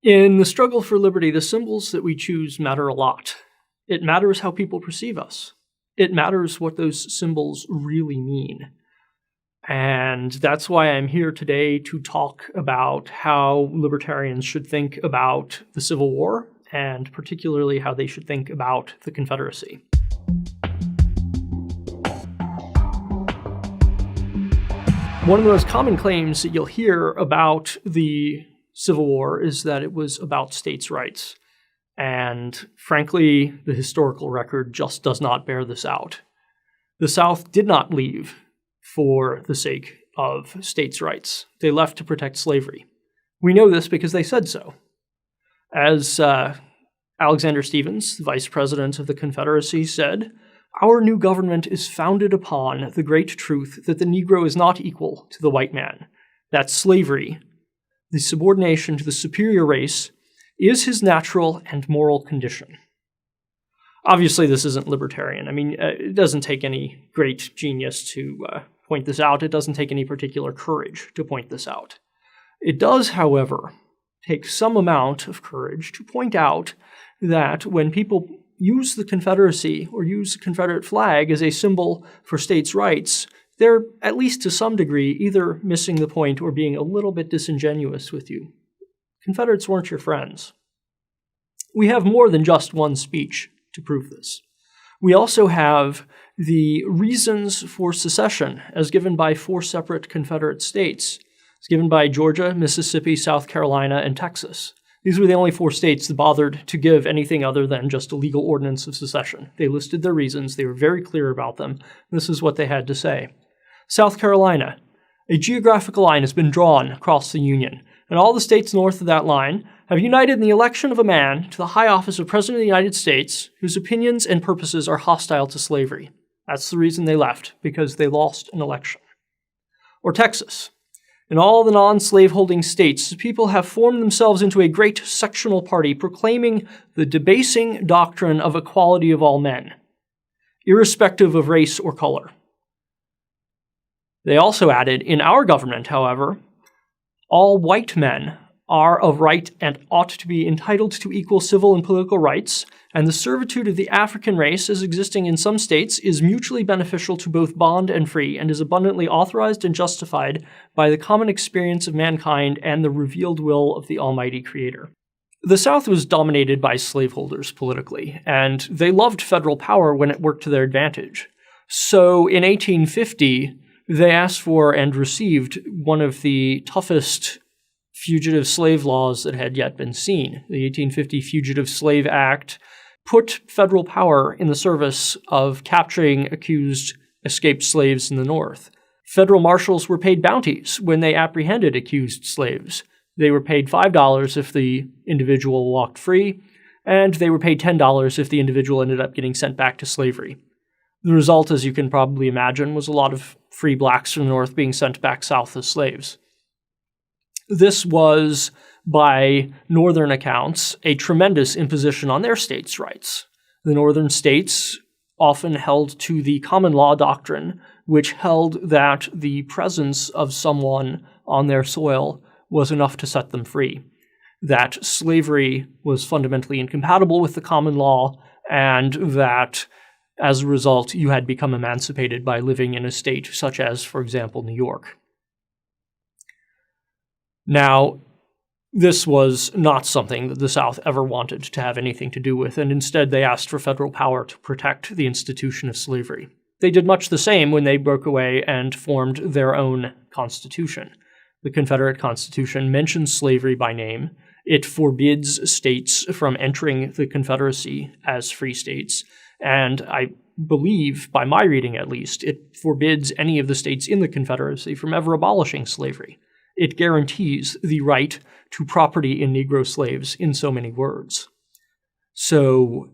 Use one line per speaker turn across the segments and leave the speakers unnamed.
In the struggle for liberty, the symbols that we choose matter a lot. It matters how people perceive us. It matters what those symbols really mean. And that's why I'm here today to talk about how libertarians should think about the Civil War, and particularly how they should think about the Confederacy. One of the most common claims that you'll hear about the Civil War is that it was about states' rights. And frankly, the historical record just does not bear this out. The South did not leave for the sake of states' rights. They left to protect slavery. We know this because they said so. As Alexander Stephens, the vice president of the Confederacy, said, "Our new government is founded upon the great truth that the Negro is not equal to the white man, that slavery, the subordination to the superior race, is his natural and moral condition." Obviously, this isn't libertarian. I mean, it doesn't take any great genius to point this out. It doesn't take any particular courage to point this out. It does, however, take some amount of courage to point out that when people use the Confederacy or use the Confederate flag as a symbol for states' rights, they're, at least to some degree, either missing the point or being a little bit disingenuous with you. Confederates weren't your friends. We have more than just one speech to prove this. We also have the reasons for secession as given by 4 separate Confederate states. It's given by Georgia, Mississippi, South Carolina, and Texas. These were the only 4 states that bothered to give anything other than just a legal ordinance of secession. They listed their reasons. They were very clear about them. This is what they had to say. South Carolina. A geographical line has been drawn across the Union, and all the states north of that line have united in the election of a man to the high office of President of the United States whose opinions and purposes are hostile to slavery. That's the reason they left, because they lost an election. Or Texas. In all the non-slaveholding states, people have formed themselves into a great sectional party proclaiming the debasing doctrine of equality of all men, irrespective of race or color. They also added, in our government, however, all white men are of right and ought to be entitled to equal civil and political rights, and the servitude of the African race, as existing in some states, is mutually beneficial to both bond and free, and is abundantly authorized and justified by the common experience of mankind and the revealed will of the Almighty Creator. The South was dominated by slaveholders politically, and they loved federal power when it worked to their advantage. So in 1850, they asked for and received one of the toughest fugitive slave laws that had yet been seen. The 1850 Fugitive Slave Act put federal power in the service of capturing accused escaped slaves in the North. Federal marshals were paid bounties when they apprehended accused slaves. They were paid $5 if the individual walked free, and they were paid $10 if the individual ended up getting sent back to slavery. The result, as you can probably imagine, was a lot of free blacks from the North being sent back south as slaves. This was, by Northern accounts, a tremendous imposition on their states' rights. The Northern states often held to the common law doctrine, which held that the presence of someone on their soil was enough to set them free, that slavery was fundamentally incompatible with the common law, and that as a result, you had become emancipated by living in a state such as, for example, New York. Now, this was not something that the South ever wanted to have anything to do with, and instead they asked for federal power to protect the institution of slavery. They did much the same when they broke away and formed their own constitution. The Confederate Constitution mentions slavery by name. It forbids states from entering the Confederacy as free states, and I believe, by my reading at least, it forbids any of the states in the Confederacy from ever abolishing slavery. It guarantees the right to property in Negro slaves in so many words. So,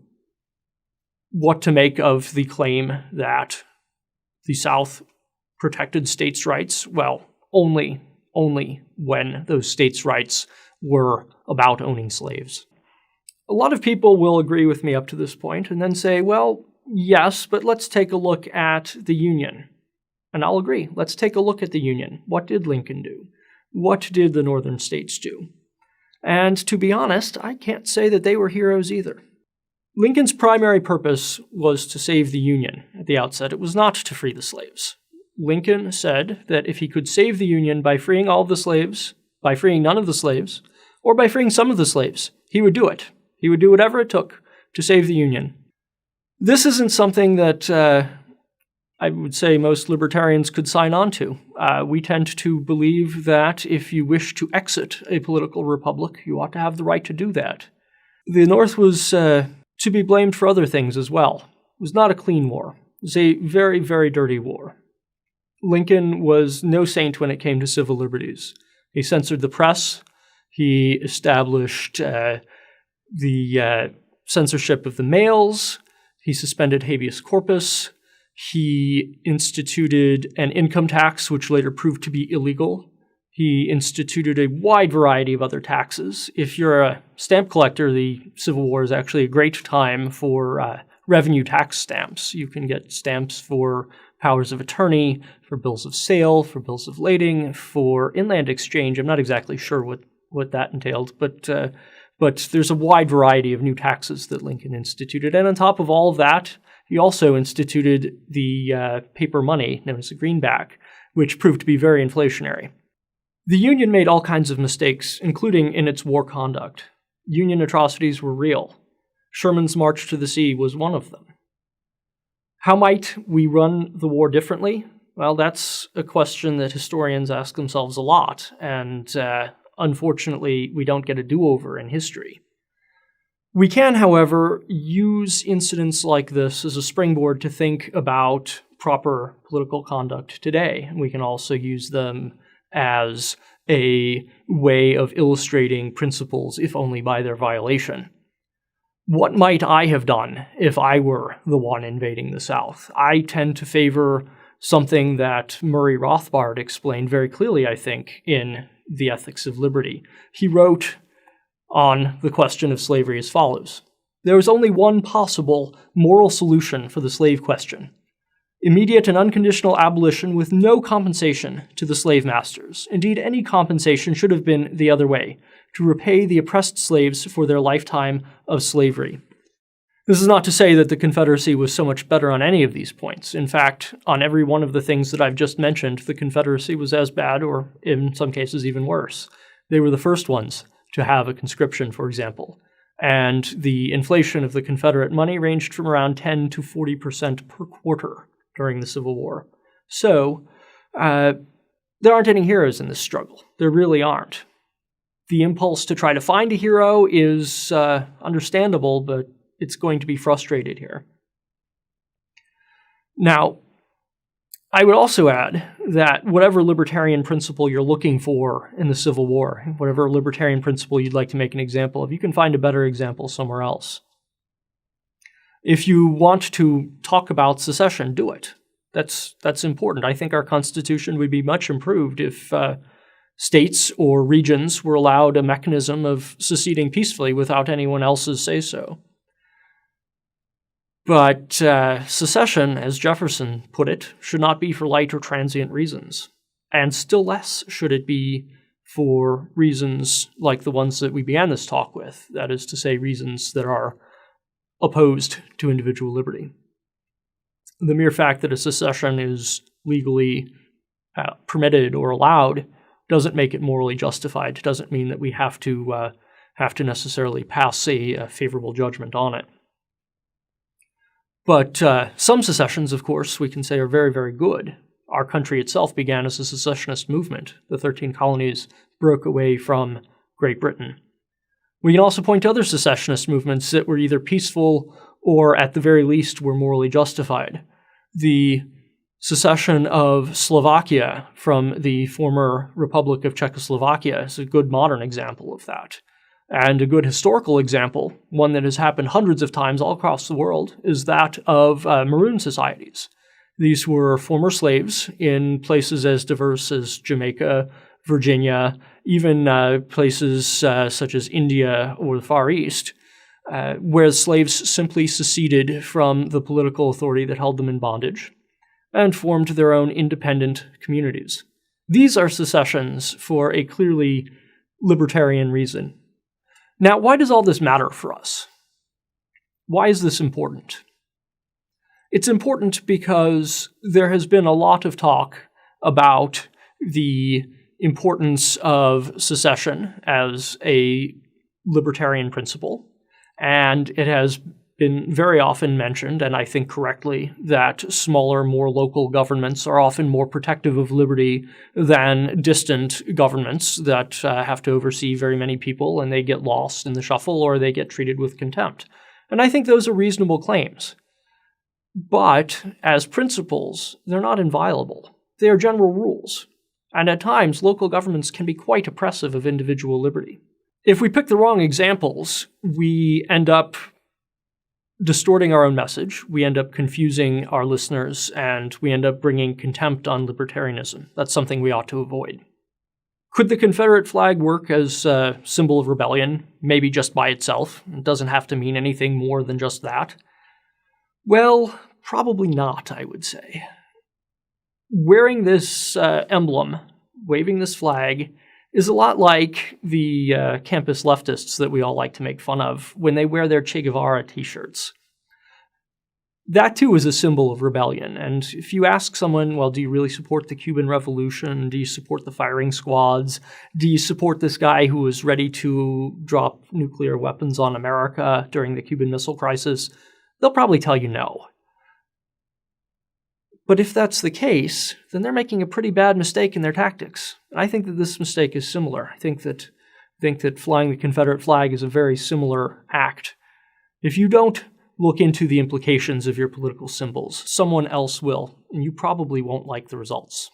what to make of the claim that the South protected states' rights? Well, only when those states' rights were about owning slaves. A lot of people will agree with me up to this point and then say, well, yes, but let's take a look at the Union. And I'll agree. Let's take a look at the Union. What did Lincoln do? What did the Northern states do? And to be honest, I can't say that they were heroes either. Lincoln's primary purpose was to save the Union at the outset. It was not to free the slaves. Lincoln said that if he could save the Union by freeing all of the slaves, by freeing none of the slaves, or by freeing some of the slaves, he would do it. He would do whatever it took to save the Union. This isn't something that I would say most libertarians could sign on to. We tend to believe that if you wish to exit a political republic, you ought to have the right to do that. The North was to be blamed for other things as well. It was not a clean war. It was a very, very dirty war. Lincoln was no saint when it came to civil liberties. He censored the press. He established the censorship of the mails. He suspended habeas corpus. He instituted an income tax, which later proved to be illegal. He instituted a wide variety of other taxes. If you're a stamp collector, the Civil War is actually a great time for revenue tax stamps. You can get stamps for powers of attorney, for bills of sale, for bills of lading, for inland exchange. I'm not exactly sure what that entailed, but there's a wide variety of new taxes that Lincoln instituted. And on top of all of that, he also instituted the paper money, known as the greenback, which proved to be very inflationary. The Union made all kinds of mistakes, including in its war conduct. Union atrocities were real. Sherman's March to the Sea was one of them. How might we run the war differently? Well, that's a question that historians ask themselves a lot, and unfortunately, we don't get a do-over in history. We can, however, use incidents like this as a springboard to think about proper political conduct today. We can also use them as a way of illustrating principles, if only by their violation. What might I have done if I were the one invading the South? I tend to favor something that Murray Rothbard explained very clearly, I think, in The Ethics of Liberty. He wrote on the question of slavery as follows: "There is only one possible moral solution for the slave question: immediate and unconditional abolition with no compensation to the slave masters. Indeed, any compensation should have been the other way, to repay the oppressed slaves for their lifetime of slavery." This is not to say that the Confederacy was so much better on any of these points. In fact, on every one of the things that I've just mentioned, the Confederacy was as bad, or in some cases even worse. They were the first ones to have a conscription, for example. And the inflation of the Confederate money ranged from around 10 to 40% per quarter during the Civil War. So, there aren't any heroes in this struggle. There really aren't. The impulse to try to find a hero is understandable, but it's going to be frustrated here. Now, I would also add that whatever libertarian principle you're looking for in the Civil War, whatever libertarian principle you'd like to make an example of, you can find a better example somewhere else. If you want to talk about secession, do it. That's important. I think our Constitution would be much improved if states or regions were allowed a mechanism of seceding peacefully without anyone else's say-so. But secession, as Jefferson put it, should not be for light or transient reasons. And still less should it be for reasons like the ones that we began this talk with, that is to say, reasons that are opposed to individual liberty. The mere fact that a secession is legally permitted or allowed doesn't make it morally justified. It doesn't mean that we have to necessarily pass a favorable judgment on it. But some secessions, of course, we can say are very, very good. Our country itself began as a secessionist movement. The 13 colonies broke away from Great Britain. We can also point to other secessionist movements that were either peaceful or, at the very least, were morally justified. The secession of Slovakia from the former Republic of Czechoslovakia is a good modern example of that. And a good historical example, one that has happened hundreds of times all across the world, is that of Maroon Societies. These were former slaves in places as diverse as Jamaica, Virginia, even places such as India or the Far East, where slaves simply seceded from the political authority that held them in bondage and formed their own independent communities. These are secessions for a clearly libertarian reason. Now, why does all this matter for us? Why is this important? It's important because there has been a lot of talk about the importance of secession as a libertarian principle, and it has been very often mentioned, and I think correctly, that smaller, more local governments are often more protective of liberty than distant governments that have to oversee very many people and they get lost in the shuffle or they get treated with contempt. And I think those are reasonable claims. But as principles, they're not inviolable. They are general rules. And at times, local governments can be quite oppressive of individual liberty. If we pick the wrong examples, we end up distorting our own message, we end up confusing our listeners, and we end up bringing contempt on libertarianism. That's something we ought to avoid. Could the Confederate flag work as a symbol of rebellion, maybe just by itself? It doesn't have to mean anything more than just that. Well, probably not, I would say. Wearing this emblem, waving this flag, is a lot like the campus leftists that we all like to make fun of when they wear their Che Guevara t-shirts. That too is a symbol of rebellion, and if you ask someone, well, do you really support the Cuban Revolution? Do you support the firing squads? Do you support this guy who was ready to drop nuclear weapons on America during the Cuban Missile Crisis? They'll probably tell you no. But if that's the case, then they're making a pretty bad mistake in their tactics. I think that this mistake is similar. I think that flying the Confederate flag is a very similar act. If you don't look into the implications of your political symbols, someone else will, and you probably won't like the results.